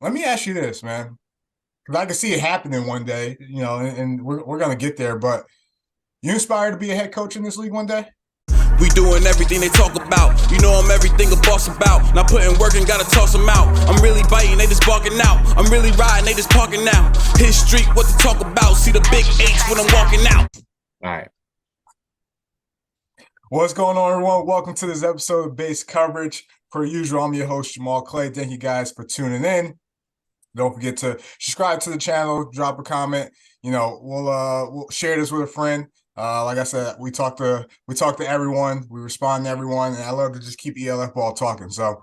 Let me ask you this, man, because I can see it happening one day, and we're gonna get there. But you inspired to be a head coach in this league one day? We doing everything they talk about. You know I'm everything a boss about. Not putting work and gotta toss them out. I'm really biting, they just barking out. I'm really riding, they just parking now. His street, what to talk about. See the big H when I'm walking out. All right. What's going on, everyone? Welcome to this episode of Base Coverage. Per usual, I'm your host, Jamal Clay. Thank you guys for tuning in. Don't forget to subscribe to the channel, drop a comment. We'll share this with a friend. Like I said, we talk to everyone, we respond to everyone, and I love to just keep ELF ball talking. So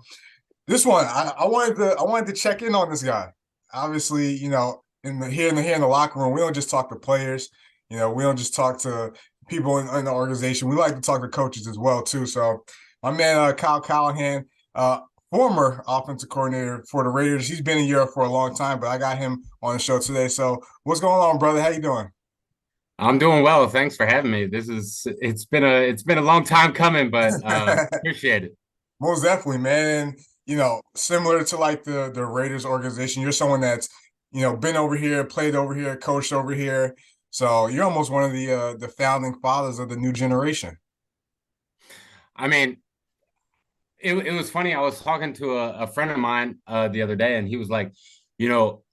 this one, I wanted to check in on this guy. Obviously, here in the locker room, we don't just talk to players. We don't just talk to people in the organization. We like to talk to coaches as well too. So my man Callahan, former offensive coordinator for the Raiders. He's been in Europe for a long time, but I got him on the show today. So what's going on, brother? How you doing? I'm doing well. Thanks for having me. It's been a long time coming, but appreciate it. Most definitely, man. And similar to like the Raiders organization, you're someone that's been over here, played over here, coached over here. So you're almost one of the founding fathers of the new generation. I mean, it was funny. I was talking to a friend of mine the other day, and he was like, you know,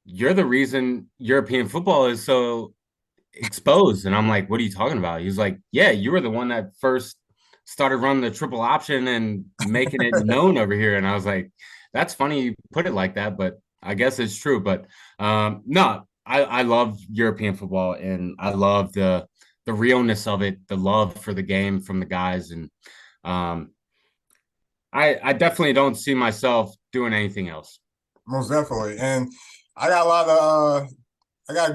you're the reason European football is so exposed. And I'm like, what are you talking about? He's like, yeah, you were the one that first started running the triple option and making it known over here. And I was like, that's funny you put it like that, but I guess it's true. But no, I love European football, and I love the realness of it, the love for the game from the guys. And um, I definitely don't see myself doing anything else. Most definitely. And I got a lot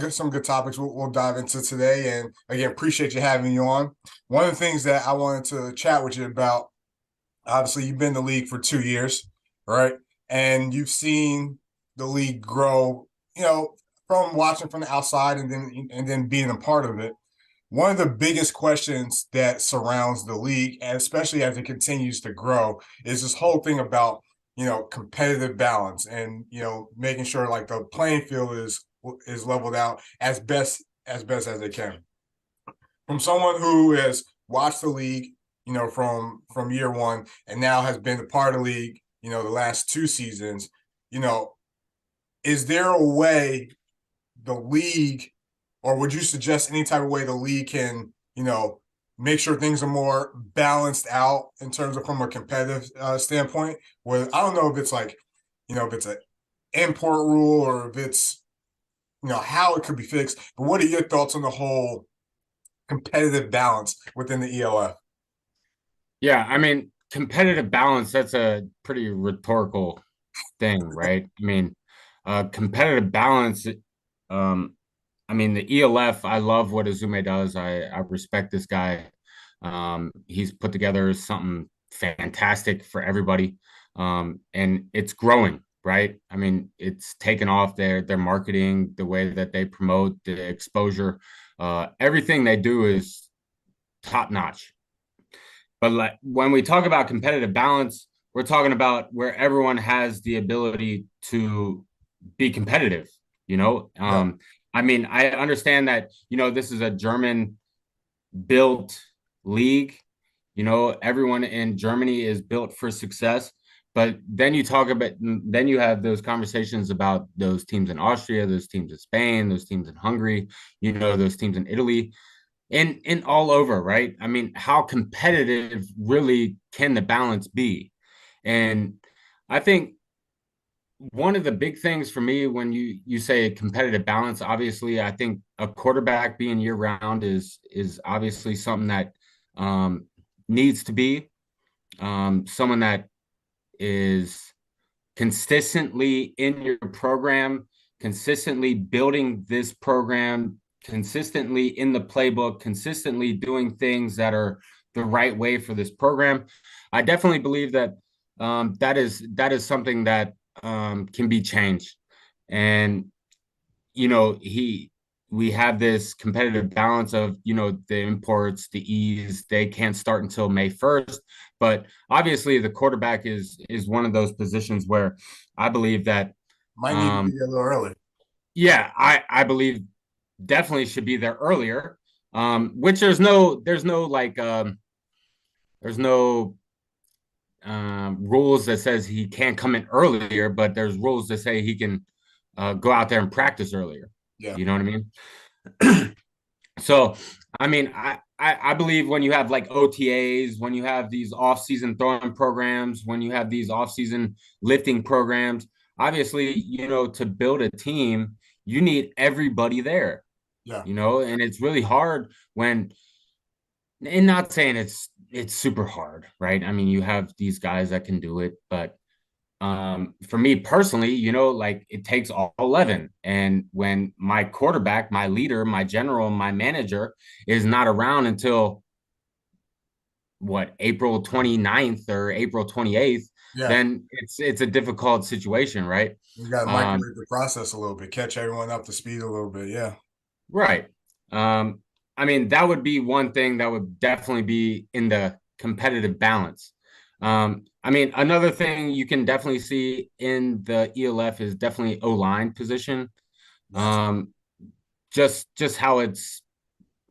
of some good topics we'll dive into today. And again, appreciate you having you on. One of the things that I wanted to chat with you about, obviously, you've been in the league for 2 years, right? And you've seen the league grow, from watching from the outside and then being a part of it. One of the biggest questions that surrounds the league, and especially as it continues to grow, is this whole thing about competitive balance and making sure like the playing field is leveled out as best as it can. From someone who has watched the league, from year one and now has been a part of the league, the last two seasons, is there a way the league, or would you suggest any type of way the league can, make sure things are more balanced out in terms of from a competitive standpoint? Where I don't know if it's like, if it's an import rule or if it's, how it could be fixed. But what are your thoughts on the whole competitive balance within the ELF? Yeah, I mean, competitive balance, that's a pretty rhetorical thing, right? I mean, competitive balance, I mean, the ELF, I love what Azume does. I respect this guy. He's put together something fantastic for everybody. And it's growing, right? I mean, it's taken off their marketing, the way that they promote, the exposure. Everything they do is top notch. But like when we talk about competitive balance, we're talking about where everyone has the ability to be competitive, you know? Yeah. I mean, I understand that, this is a German built league. Everyone in Germany is built for success. But then you have those conversations about those teams in Austria, those teams in Spain, those teams in Hungary, those teams in Italy, and all over, right? I mean, how competitive really can the balance be? And I think one of the big things for me when you say competitive balance, obviously, I think a quarterback being year round is obviously something that needs to be someone that is consistently in your program, consistently building this program, consistently in the playbook, consistently doing things that are the right way for this program. I definitely believe that that is something that can be changed. And we have this competitive balance of the imports, the ease, they can't start until May 1st. But obviously the quarterback is one of those positions where I believe that Might need to be a little early. Yeah, I believe definitely should be there earlier. Which there's no rules that says he can't come in earlier, but there's rules that say he can go out there and practice earlier. Yeah, You know what I mean? So, I mean, I believe when you have like OTAs, when you have these off-season throwing programs, when you have these off-season lifting programs, obviously, to build a team, you need everybody there, yeah, and it's really hard when, and not saying it's super hard, right? I mean, you have these guys that can do it, but for me personally, like it takes all 11. And when my quarterback, my leader, my general, my manager is not around until what, April 29th or April 28th, yeah. then it's a difficult situation, right? You got to Um, microwave the process a little bit, catch everyone up to speed a little bit. Yeah, right. Um, I mean, that would be one thing that would definitely be in the competitive balance. I mean, another thing you can definitely see in the ELF is definitely O-line position. natural. Um, just how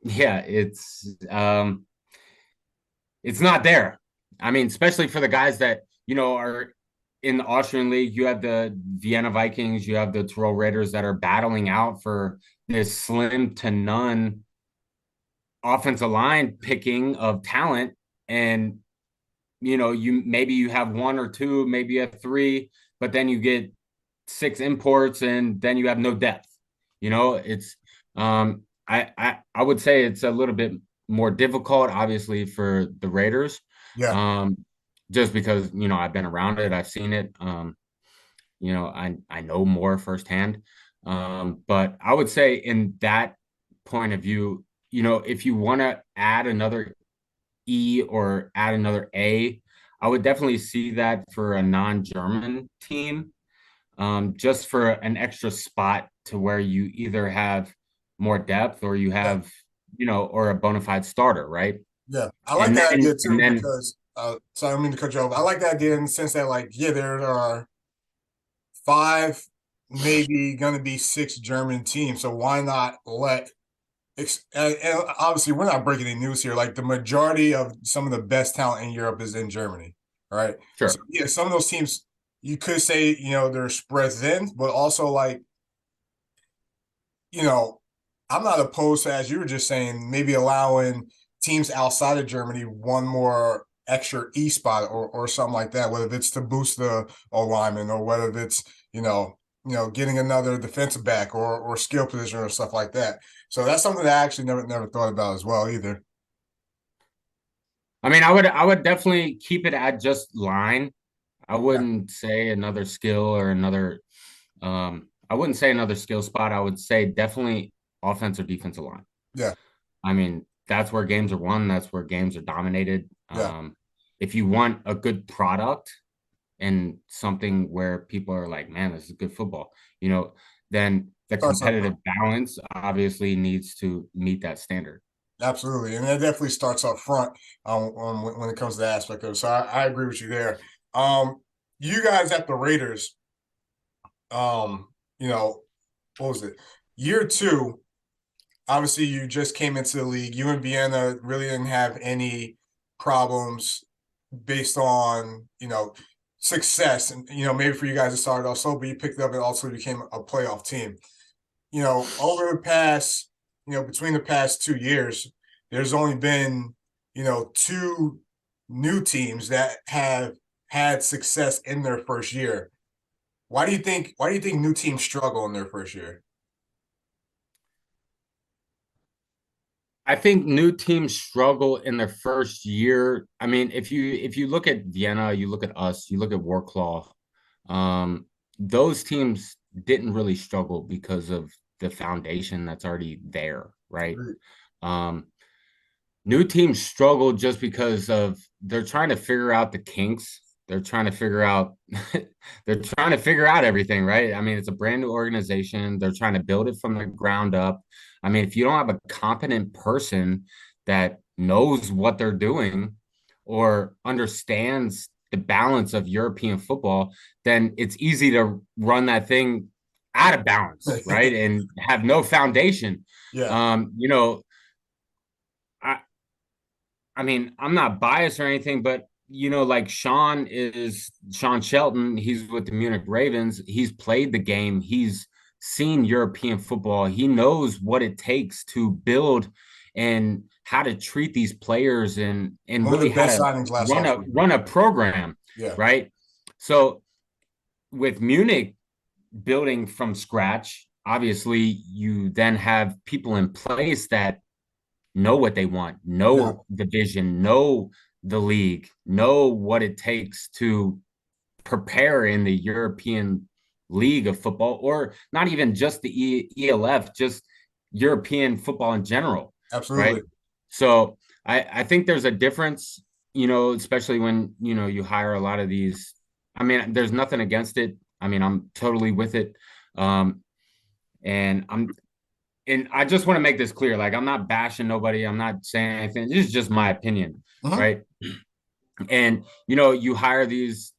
yeah, it's not there. I mean, especially for the guys that, are in the Austrian league. You have the Vienna Vikings, you have the Tyrol Raiders that are battling out for this slim to none offensive line picking of talent. And you have one or two, maybe a three, but then you get six imports and then you have no depth. It's I would say it's a little bit more difficult, obviously, for the Raiders. Yeah, Um, just because, I've been around it, I've seen it. I know more firsthand. But I would say in that point of view, if you want to add another E or add another A, I would definitely see that for a non-German team, just for an extra spot to where you either have more depth or you yeah, have, or a bona fide starter, right? yeah. I like And that idea then, and too then, because sorry, I don't mean to cut you off. I like that idea in the sense that like yeah, there are five, maybe going to be six German teams. So why not let and obviously we're not breaking any news here. Like the majority of some of the best talent in Europe is in Germany, right? So sure. yeah, some of those teams you could say they're spread thin, but also like you know I'm not opposed to, as you were just saying, maybe allowing teams outside of Germany one more extra E spot or something like that. Whether it's to boost the alignment or whether it's getting another defensive back or skill position or stuff like that. So that's something that I actually never thought about as well either. I mean, I would definitely keep it at just line. I Yeah, wouldn't say another skill or another I wouldn't say another skill spot. I would say definitely offense or defensive line. yeah, I mean, that's where games are won, that's where games are dominated. yeah. If you want a good product and something where people are like, man, this is good football, then the Starts up competitive front. balance obviously needs to meet that standard. Absolutely, and that definitely starts up front when it comes to that aspect of it. So I agree with you there. Um, you guys at the Raiders, um, you know, what was it? Year two, obviously you just came into the league. You and Vienna really didn't have any problems based on, success. And, maybe for you guys it started off slow, but you picked it up and also became a playoff team. Over the past, between the past 2 years, there's only been, two new teams that have had success in their first year. Why do you think new teams struggle in their first year? I think new teams struggle in their first year. I mean, if you look at Vienna, you look at us, you look at Warclaw, those teams didn't really struggle because of the foundation that's already there, right? Um, New teams struggle just because of they're trying to figure out the kinks. They're trying to figure out they're trying to figure out everything, right? I mean, it's a brand new organization. They're trying to build it from the ground up. I mean, if you don't have a competent person that knows what they're doing or understands the balance of European football, then it's easy to run that thing out of balance, right? And have no foundation. Yeah, You know, I I mean, I'm not biased or anything, but like Sean Shelton. He's with the Munich Ravens. He's played the game. He's seen European football. He knows what it takes to build and how to treat these players and one of really the how best to signings last offseason. run a program, Yeah, right? So with Munich building from scratch, obviously you then have people in place that know what they want, yeah, know the vision, know the league, know what it takes to prepare in the European League of Football, or not even just the ELF, just European football in general, right? absolutely. So I think there's a difference, especially when you hire a lot of these. I mean, there's nothing against it. I mean, I'm totally with it. Um, and I just want to make this clear. Like, I'm not bashing nobody. I'm not saying anything. This is just my opinion, Hmm. right? And you hire these,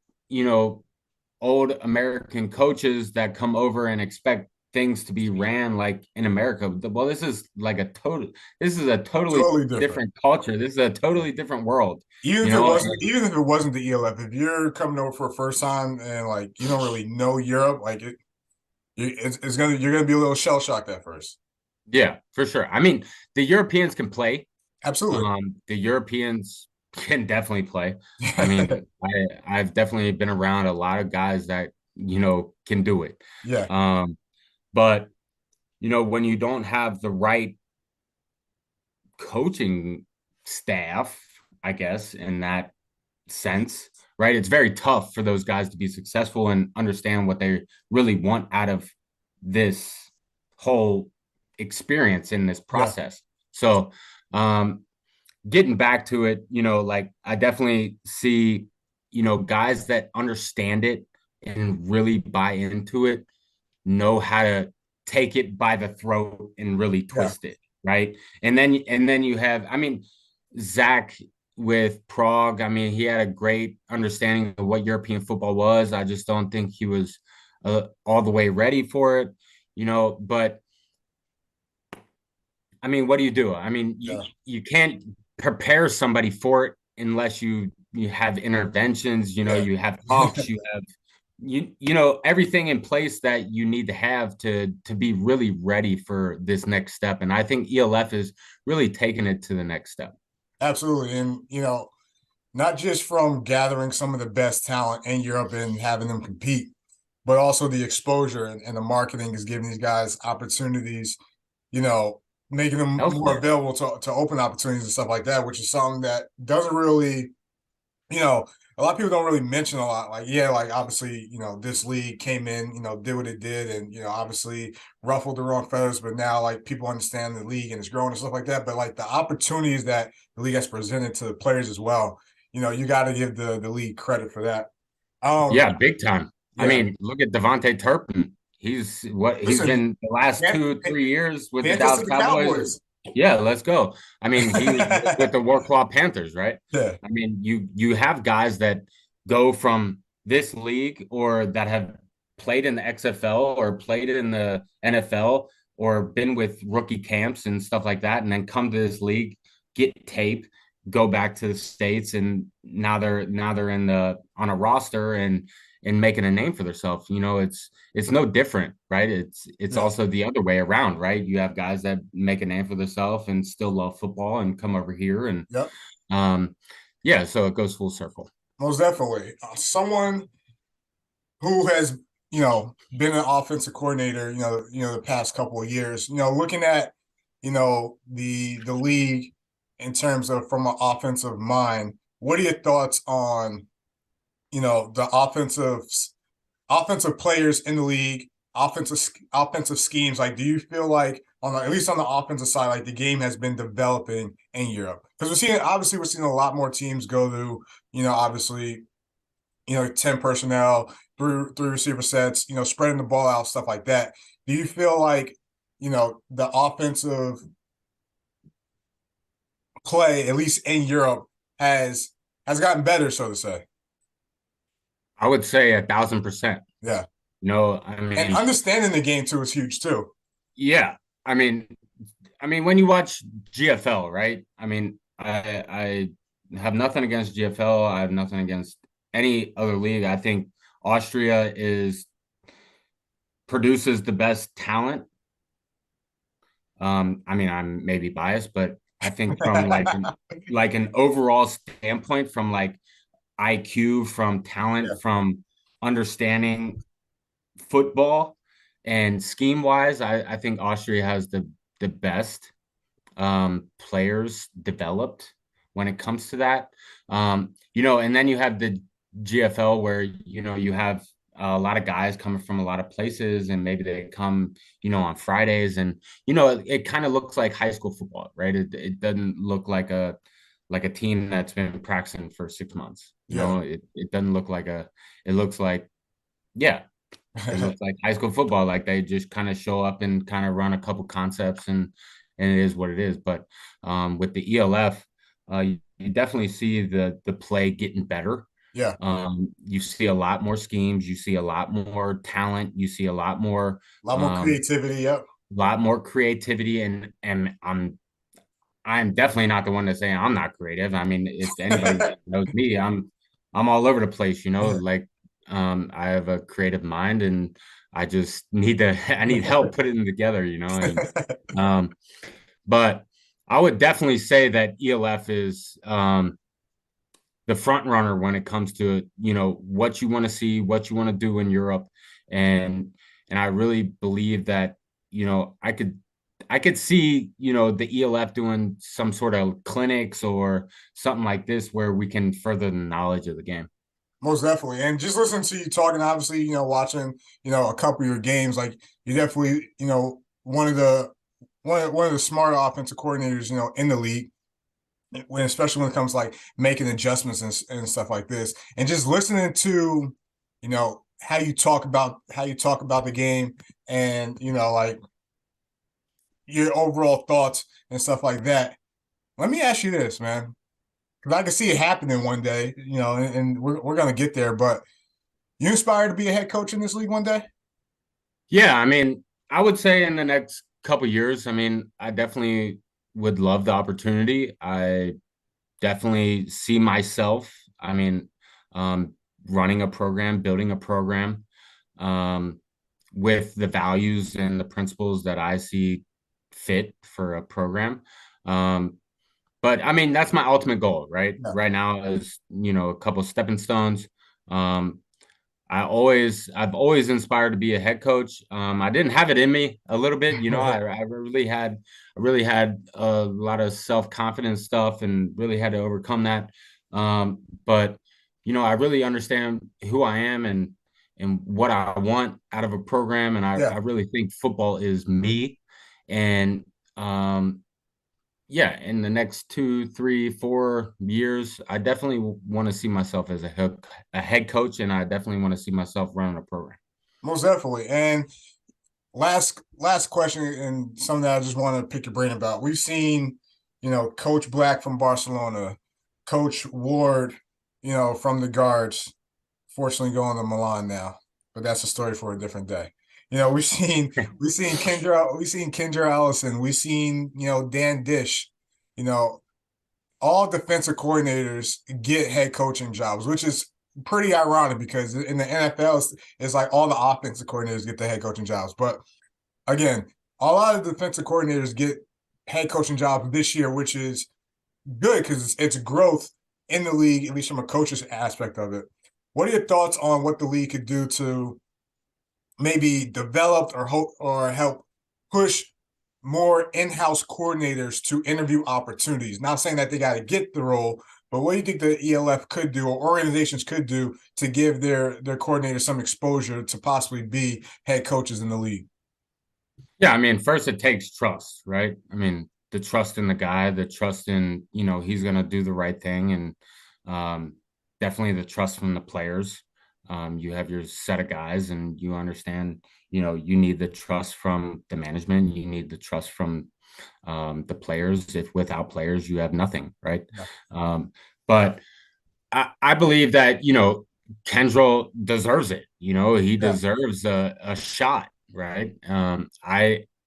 old American coaches that come over and expect things to be ran like in America. Well, this is a totally Totally different. different culture. This is a totally different world, Even you if it know. wasn't, And even if it wasn't the ELF, if you're coming over for a first time and like you don't really know Europe, like it's gonna you're gonna be a little shell shocked at first. yeah, for sure. I mean, the Europeans can play. Absolutely. The Europeans can definitely play. I mean, I've definitely been around a lot of guys that can do it. Yeah, But when you don't have the right coaching staff, I guess in that sense, right? It's very tough for those guys to be successful and understand what they really want out of this whole experience in this yeah, process. So, getting back to it, like I definitely see, guys that understand it and really buy into it, know how to take it by the throat and really yeah, twist it, right? And then you have, I mean, Zach with Prague. I mean, he had a great understanding of what European football was. I just don't think he was all the way ready for it, But I mean, what do you do? I mean, you yeah, you can't prepare somebody for it unless you have interventions, yeah. you have talks, you have everything in place that you need to have to be really ready for this next step. And I think ELF is really taking it to the next step. Absolutely. And not just from gathering some of the best talent in Europe and having them compete, but also the exposure and the marketing is giving these guys opportunities, you know, making them more Elsewhere. available to open opportunities and stuff like that, which is something that doesn't really, you know, a lot of people don't really mention a lot. Like, yeah, like obviously, this league came in, did what it did, and obviously ruffled the wrong feathers. But now, like, people understand the league and it's growing and stuff like that. But like the opportunities that the league has presented to the players as well, you got to give the league credit for that. Yeah, big time. I Yeah. mean, look at Devontae Turpin. He's Listen, been the last 2 3 years with the Panthers to Dallas the Cowboys. Cowboys. Yeah, let's go. I mean, he was with the Warclaw Panthers, right? Yeah, I mean, you have guys that go from this league or that have played in the XFL or played in the NFL or been with rookie camps and stuff like that, and then come to this league, get tape, go back to the States, and now they're in the on a roster and making a name for themselves. It's no different, right? It's yeah, also the other way around, right? You have guys that make a name for themselves and still love football and come over here and yep. um yeah, so it goes full circle. Most definitely. Someone who has been an offensive coordinator the past couple of years, looking at the league in terms of from an offensive mind. What are your thoughts on the offensive players in the league, offensive schemes? Like, do you feel like at least on the offensive side, like the game has been developing in Europe? Because we're seeing a lot more teams go to obviously 10 personnel, three receiver sets, spreading the ball out, stuff like that. Do you feel like, the offensive play, at least in Europe, has gotten better, so to say? I would say 1,000%. Yeah. I And mean, understanding the game too is huge too. yeah. I mean, when you watch GFL, right? I have nothing against GFL. I have nothing against any other league. I think Austria is produces the best talent. I'm maybe biased, but I think from like an overall standpoint, from like IQ, from Yeah. talent, from understanding football and scheme wise, I think Austria has the best players developed when it comes to that. And then you have the GFL where you have a lot of guys coming from a lot of places, and maybe they come on Fridays, and it kind of looks like high school football, right? It doesn't look like a team that's been practicing for 6 months. Yeah. It doesn't look like it looks like, yeah, it looks like high school football. Like they just kind of show up and kind of run a couple concepts, and it is what it is. But with the ELF, you definitely see the play getting better. Yeah. You see a lot more schemes. You see a lot more talent. You see A lot more creativity. Yep. lot more creativity, and I'm definitely not the one to say I'm not creative. I mean, if anybody knows me, I'm all over the place, like I have a creative mind, and I just need to I need help putting them together, and um but I would definitely say that ELF is the front runner when it comes to what you want to see, what you want to do in Europe, and I really believe that I could see the ELF doing some sort of clinics or something like this where we can further the knowledge of the game. Most definitely. And just listening to you talking, obviously, watching, a couple of your games, like you definitely, one of the smarter offensive coordinators, in the league, especially when it comes to, like making adjustments and stuff like this. And just listening to, how you talk about the game and, like your overall thoughts and stuff like that. Let me ask you this, man. Because I can see it happening one day, and we're gonna get there. But you inspired to be a head coach in this league one day? Yeah, I would say in the next couple years, I definitely would love the opportunity. I definitely see myself, um, running a program, building a program, um, with the values and the principles that I see fit for a program. Um, but that's my ultimate goal, right? Yeah. Right now is, a couple stepping stones. Um, I've always inspired to be a head coach. I didn't have it in me a little bit, I really had a lot of self-confidence stuff and really had to overcome that. But I really understand who I am and what I want out of a program, and I Yeah. really think football is me. And yeah, in the next 2, 3, 4 years, I definitely want to see myself as a head coach, and I definitely want to see myself running a program. Most definitely. And last question, and something that I just want to pick your brain about. We've seen, Coach Black from Barcelona, Coach Ward, from the guards, fortunately going to Milan now. But that's a story for a different day. We've seen Kendra Allison, we've seen, Dan Dish, you know, all defensive coordinators get head coaching jobs, which is pretty ironic because in the NFL, it's like all the offensive coordinators get the head coaching jobs. But again, a lot of defensive coordinators get head coaching jobs this year, which is good because it's growth in the league, at least from a coach's aspect of it. What are your thoughts on what the league could do to maybe develop or hope or help push more in-house coordinators to interview opportunities? Not saying that they got to get the role, but what do you think the ELF could do or organizations could do to give their coordinators some exposure to possibly be head coaches in the league? Yeah, first it takes trust, right? The trust in the guy, the trust in, he's gonna do the right thing, and definitely the trust from the players. You have your set of guys, and you understand, you need the trust from the management, you need the trust from the players. If without players, you have nothing, right? Yeah. But I believe that, Kendrill deserves it. He Yeah, deserves a shot, right?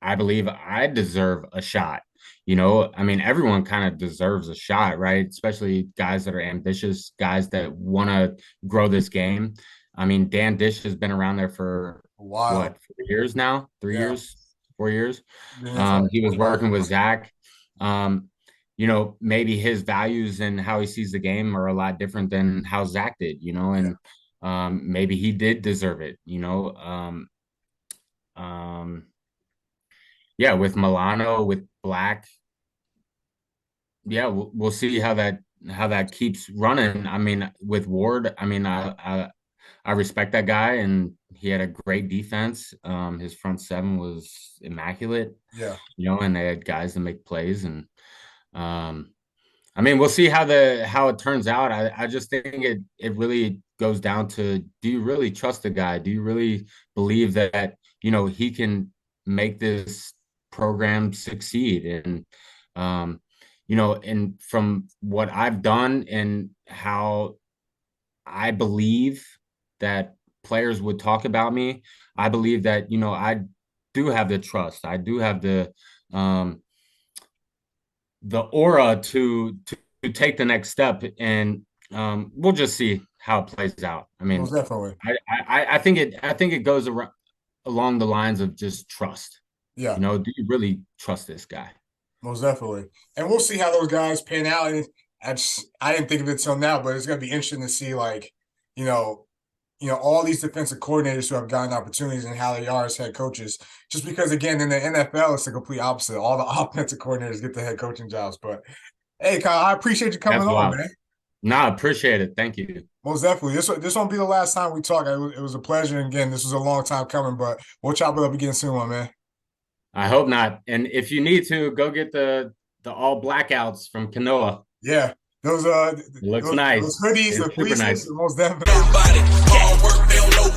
I believe I deserve a shot. I mean, everyone kind of deserves a shot, right? Especially guys that are ambitious, guys that want to grow this game. I mean, Dan Dish has been around there for a while. what, 4 years now? Three Yeah, years, 4 years. been here for like He four was or 5 working with years. Zach. Um, maybe his values and how he sees the game are a lot different than how Zach did, Yeah, and maybe he did deserve it. Um, yeah, with Milano, with Black, yeah, we'll see how that keeps running. I mean, with Ward, I mean, I respect that guy, and he had a great defense. His front seven was immaculate, yeah, and they had guys to make plays, and um, I mean, we'll see how it turns out. I just think it really goes down to, do you really trust the guy? Do you really believe that he can make this program succeed? Um, and from what I've done and how I believe that players would talk about me, I believe that I do have the trust. I do have um, the aura to take the next step, and we'll just see how it plays out. I most mean, definitely. I think it goes along the lines of just trust. Yeah, Do you really trust this guy? most definitely. And we'll see how those guys pan out. And I didn't think of it till now, but it's gonna be interesting to see like, you know, all these defensive coordinators who have gotten opportunities and how they are as head coaches. Just because again, in the NFL, it's the complete opposite. All the offensive coordinators get the head coaching jobs. But hey, Kyle, I appreciate you coming That's on, wild. man. No, I appreciate it. Thank you. Most definitely. This won't be the last time we talk. It was a pleasure. And again, this was a long time coming, but we'll chop it up again soon, my man. I hope not. And if you need to, go get the all blackouts from Kanoa. Yeah. Those It looks those nice. hoodies, the It's super fleeces, nice. most definitely. Nobody. Hard work, they don't know